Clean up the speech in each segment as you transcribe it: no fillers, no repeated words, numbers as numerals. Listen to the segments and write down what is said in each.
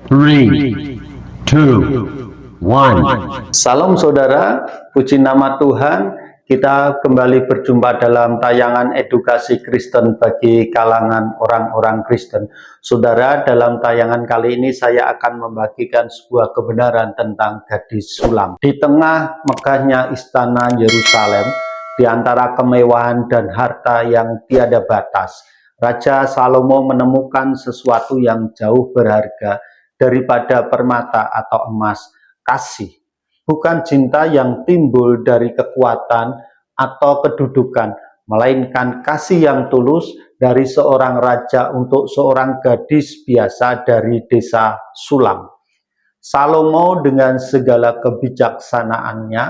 3, 2, 1. Salam saudara, puji nama Tuhan. Kita kembali berjumpa dalam tayangan edukasi Kristen bagi kalangan orang-orang Kristen. Saudara, dalam tayangan kali ini saya akan membagikan sebuah kebenaran tentang gadis sulam. Di tengah megahnya istana Yerusalem, di antara kemewahan dan harta yang tiada batas, Raja Salomo menemukan sesuatu yang jauh berharga daripada permata atau emas. Kasih, bukan cinta yang timbul dari kekuatan atau kedudukan, melainkan kasih yang tulus dari seorang raja untuk seorang gadis biasa dari desa Sulam. Salomo dengan segala kebijaksanaannya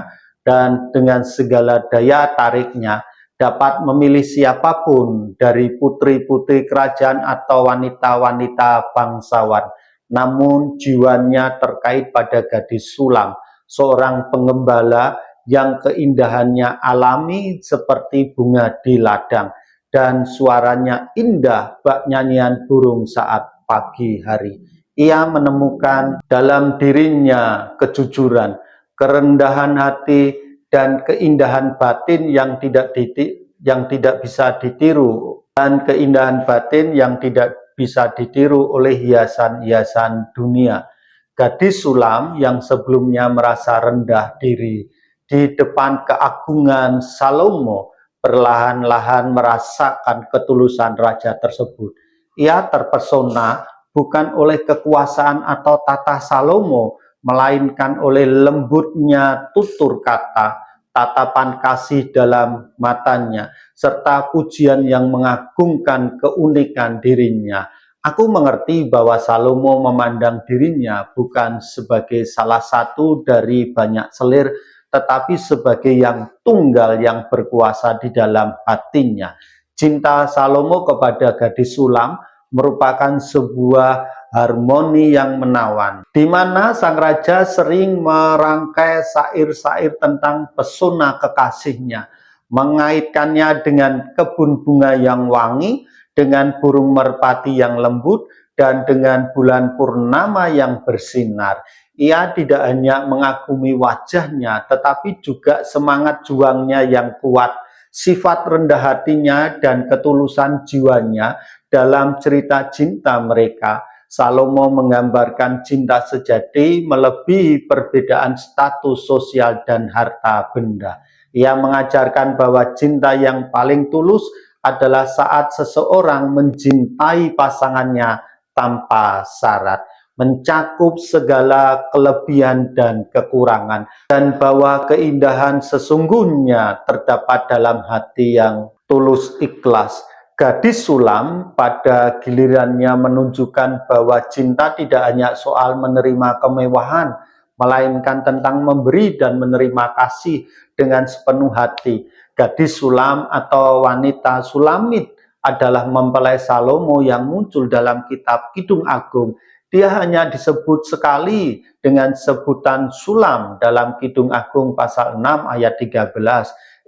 dan dengan segala daya tariknya dapat memilih siapapun dari putri-putri kerajaan atau wanita-wanita bangsawan. Namun jiwanya terkait pada gadis Sulam, seorang pengembala yang keindahannya alami seperti bunga di ladang dan suaranya indah bak nyanyian burung saat pagi hari. Ia menemukan dalam dirinya kejujuran, kerendahan hati, dan keindahan batin yang tidak bisa ditiru, dan keindahan batin yang tidak bisa ditiru oleh hiasan-hiasan dunia. Gadis Sulam yang sebelumnya merasa rendah diri di depan keagungan Salomo perlahan-lahan merasakan ketulusan raja tersebut. Ia terpesona bukan oleh kekuasaan atau tata Salomo, melainkan oleh lembutnya tutur kata, tatapan kasih dalam matanya, serta pujian yang mengagungkan keunikan dirinya. Aku mengerti bahwa Salomo memandang dirinya bukan sebagai salah satu dari banyak selir, tetapi sebagai yang tunggal yang berkuasa di dalam hatinya. Cinta Salomo kepada gadis Sulam merupakan sebuah harmoni yang menawan, di mana sang raja sering merangkai syair-syair tentang pesona kekasihnya, mengaitkannya dengan kebun bunga yang wangi, dengan burung merpati yang lembut, dan dengan bulan purnama yang bersinar. Ia tidak hanya mengagumi wajahnya, tetapi juga semangat juangnya yang kuat, sifat rendah hatinya, dan ketulusan jiwanya dalam cerita cinta mereka. Salomo menggambarkan cinta sejati melebihi perbedaan status sosial dan harta benda. Ia mengajarkan bahwa cinta yang paling tulus adalah saat seseorang mencintai pasangannya tanpa syarat, mencakup segala kelebihan dan kekurangan, dan bahwa keindahan sesungguhnya terdapat dalam hati yang tulus ikhlas. Gadis Sulam pada gilirannya menunjukkan bahwa cinta tidak hanya soal menerima kemewahan, melainkan tentang memberi dan menerima kasih dengan sepenuh hati. Gadis Sulam atau wanita Sulamit adalah mempelai Salomo yang muncul dalam kitab Kidung Agung. Dia hanya disebut sekali dengan sebutan Sulam dalam Kidung Agung pasal 6 ayat 13.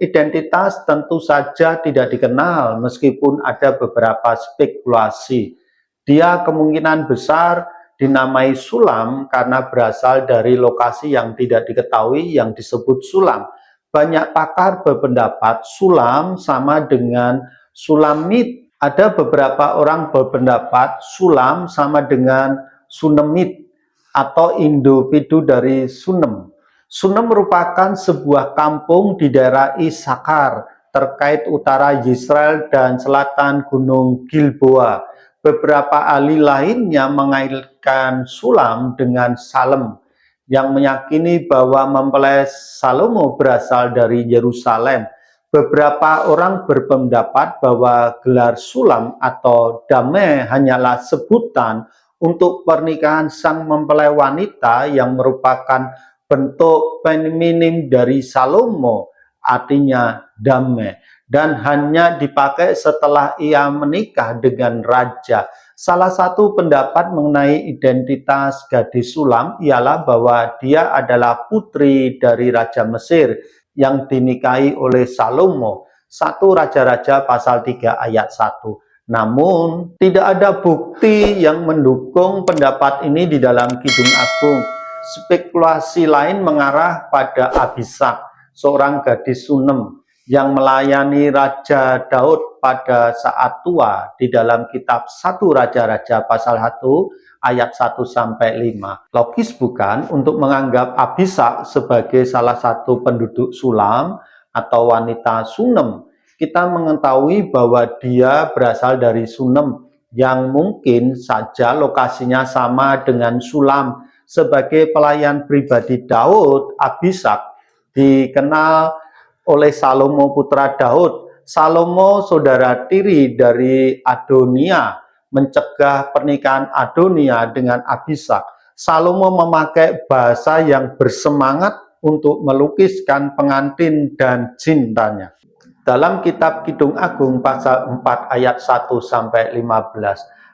Identitas tentu saja tidak dikenal meskipun ada beberapa spekulasi. Dia kemungkinan besar dinamai Sulam karena berasal dari lokasi yang tidak diketahui yang disebut Sulam. Banyak pakar berpendapat Sulam sama dengan Sulamit. Ada beberapa orang berpendapat Sulam sama dengan Sunemit atau individu dari Sunem. Sunem merupakan sebuah kampung di daerah Isakar, terkait utara Yisrael dan selatan Gunung Gilboa. Beberapa ahli lainnya mengaitkan Sulam dengan Salem, yang meyakini bahwa mempelai Salomo berasal dari Yerusalem. Beberapa orang berpendapat bahwa gelar Sulam atau Damai hanyalah sebutan untuk pernikahan sang mempelai wanita yang merupakan bentuk feminim dari Salomo, artinya damai, dan hanya dipakai setelah ia menikah dengan raja. Salah satu pendapat mengenai identitas gadis Sulam ialah bahwa dia adalah putri dari Raja Mesir yang dinikahi oleh Salomo. 1 Raja-Raja pasal 3 ayat 1. Namun, tidak ada bukti yang mendukung pendapat ini di dalam Kidung Agung. Spekulasi lain mengarah pada Abishag, seorang gadis Sunem yang melayani Raja Daud pada saat tua di dalam kitab 1 Raja-Raja pasal 1 ayat 1-5. Logis bukan untuk menganggap Abishag sebagai salah satu penduduk Sulam atau wanita Sunem. Kita mengetahui bahwa dia berasal dari Sunem yang mungkin saja lokasinya sama dengan Sulam. Sebagai pelayan pribadi Daud, Abishag dikenal oleh Salomo putra Daud. Salomo saudara tiri dari Adonia, mencegah pernikahan Adonia dengan Abishag. Salomo memakai bahasa yang bersemangat untuk melukiskan pengantin dan cintanya. Dalam kitab Kidung Agung pasal 4 ayat 1-15,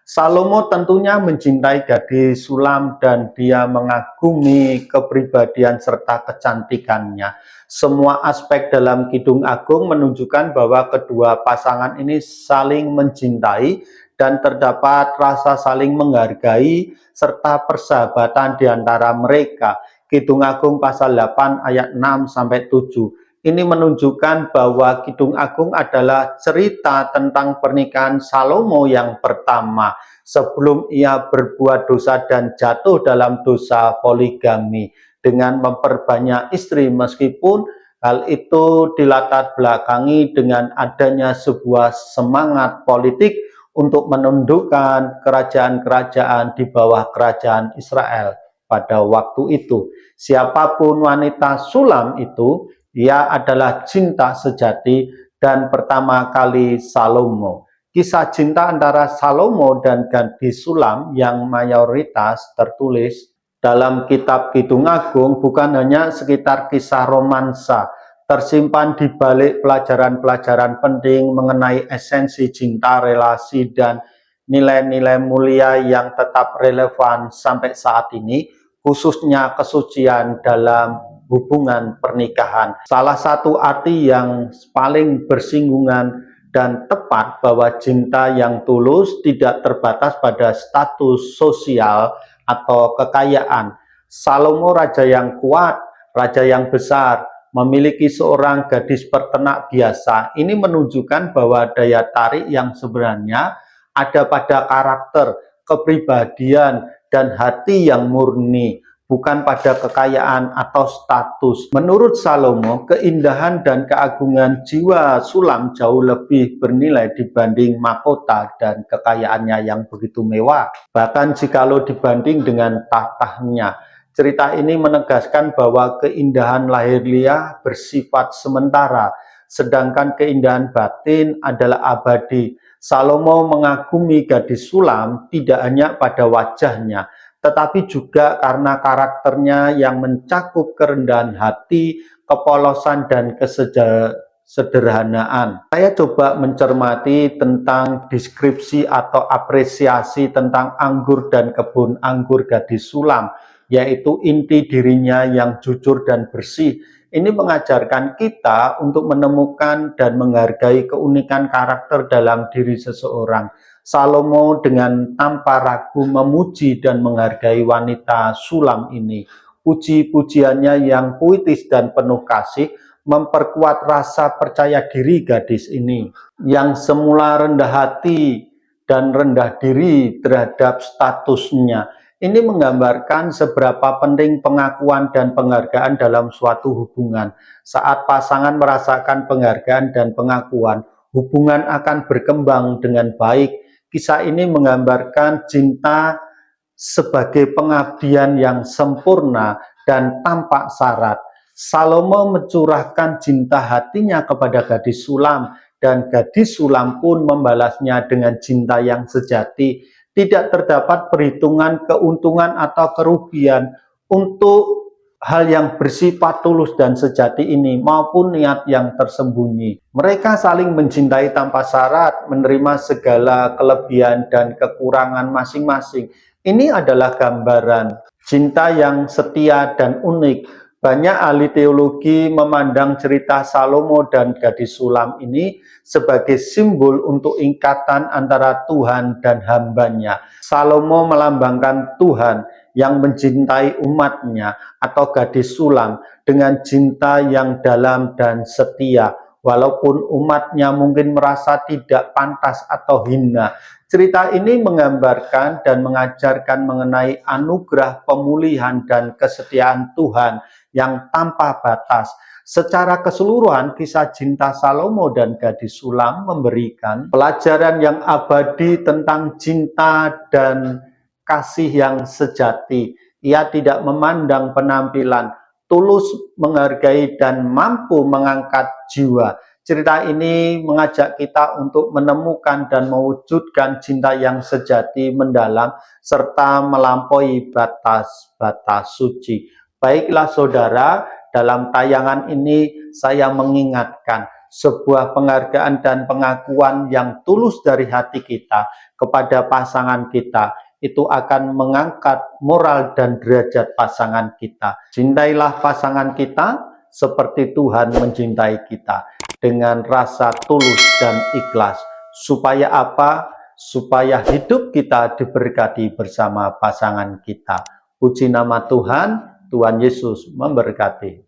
Salomo tentunya mencintai gadis Sulam dan dia mengagumi kepribadian serta kecantikannya. Semua aspek dalam Kidung Agung menunjukkan bahwa kedua pasangan ini saling mencintai dan terdapat rasa saling menghargai serta persahabatan di antara mereka. Kidung Agung pasal 8 ayat 6-7. Ini menunjukkan bahwa Kidung Agung adalah cerita tentang pernikahan Salomo yang pertama sebelum ia berbuat dosa dan jatuh dalam dosa poligami dengan memperbanyak istri, meskipun hal itu dilatar belakangi dengan adanya sebuah semangat politik untuk menundukkan kerajaan-kerajaan di bawah kerajaan Israel pada waktu itu. Siapapun wanita Sulam itu, ia adalah cinta sejati dan pertama kali Salomo. Kisah cinta antara Salomo dan gadis Sulam yang mayoritas tertulis dalam kitab Kidung Agung bukan hanya sekitar kisah romansa, tersimpan di balik pelajaran-pelajaran penting mengenai esensi cinta, relasi, dan nilai-nilai mulia yang tetap relevan sampai saat ini, khususnya kesucian dalam hubungan pernikahan. Salah satu arti yang paling bersinggungan dan tepat bahwa cinta yang tulus tidak terbatas pada status sosial atau kekayaan. Salomo raja yang kuat, raja yang besar, memiliki seorang gadis peternak biasa. Ini menunjukkan bahwa daya tarik yang sebenarnya ada pada karakter, kepribadian, dan hati yang murni, bukan pada kekayaan atau status. Menurut Salomo, keindahan dan keagungan jiwa Sulam jauh lebih bernilai dibanding mahkota dan kekayaannya yang begitu mewah. Bahkan jikalau dibanding dengan tahtanya. Cerita ini menegaskan bahwa keindahan lahiriah bersifat sementara, sedangkan keindahan batin adalah abadi. Salomo mengagumi gadis Sulam tidak hanya pada wajahnya, tetapi juga karena karakternya yang mencakup kerendahan hati, kepolosan, dan kesederhanaan. Saya coba mencermati tentang deskripsi atau apresiasi tentang anggur dan kebun anggur gadis Sulam, yaitu inti dirinya yang jujur dan bersih. Ini mengajarkan kita untuk menemukan dan menghargai keunikan karakter dalam diri seseorang. Salomo dengan tanpa ragu memuji dan menghargai wanita Sulam ini. Puji-pujiannya yang puitis dan penuh kasih memperkuat rasa percaya diri gadis ini, yang semula rendah hati dan rendah diri terhadap statusnya. Ini menggambarkan seberapa penting pengakuan dan penghargaan dalam suatu hubungan. Saat pasangan merasakan penghargaan dan pengakuan, hubungan akan berkembang dengan baik. Kisah ini menggambarkan cinta sebagai pengabdian yang sempurna dan tanpa syarat. Salomo mencurahkan cinta hatinya kepada gadis Sulam, dan gadis Sulam pun membalasnya dengan cinta yang sejati. Tidak terdapat perhitungan keuntungan atau kerugian untuk hal yang bersifat tulus dan sejati ini maupun niat yang tersembunyi. Mereka saling mencintai tanpa syarat, menerima segala kelebihan dan kekurangan masing-masing. Ini adalah gambaran cinta yang setia dan unik, Banyak ahli teologi memandang cerita Salomo dan gadis sulam ini sebagai simbol untuk ikatan antara Tuhan dan hambanya. Salomo melambangkan Tuhan yang mencintai umatnya, atau gadis sulam dengan cinta yang dalam dan setia. Walaupun umatnya mungkin merasa tidak pantas atau hina, cerita ini menggambarkan dan mengajarkan mengenai anugerah pemulihan dan kesetiaan Tuhan yang tanpa batas. Secara keseluruhan, kisah cinta Salomo dan gadis sulam memberikan pelajaran yang abadi tentang cinta dan kasih yang sejati. Ia tidak memandang penampilan, tulus menghargai dan mampu mengangkat jiwa. Cerita ini mengajak kita untuk menemukan dan mewujudkan cinta yang sejati, mendalam, serta melampaui batas-batas suci. Baiklah saudara, dalam tayangan ini saya mengingatkan sebuah penghargaan dan pengakuan yang tulus dari hati kita kepada pasangan kita itu akan mengangkat moral dan derajat pasangan kita. Cintailah pasangan kita seperti Tuhan mencintai kita, dengan rasa tulus dan ikhlas. Supaya apa? Supaya hidup kita diberkati bersama pasangan kita. Puji nama Tuhan, Tuhan Yesus memberkati.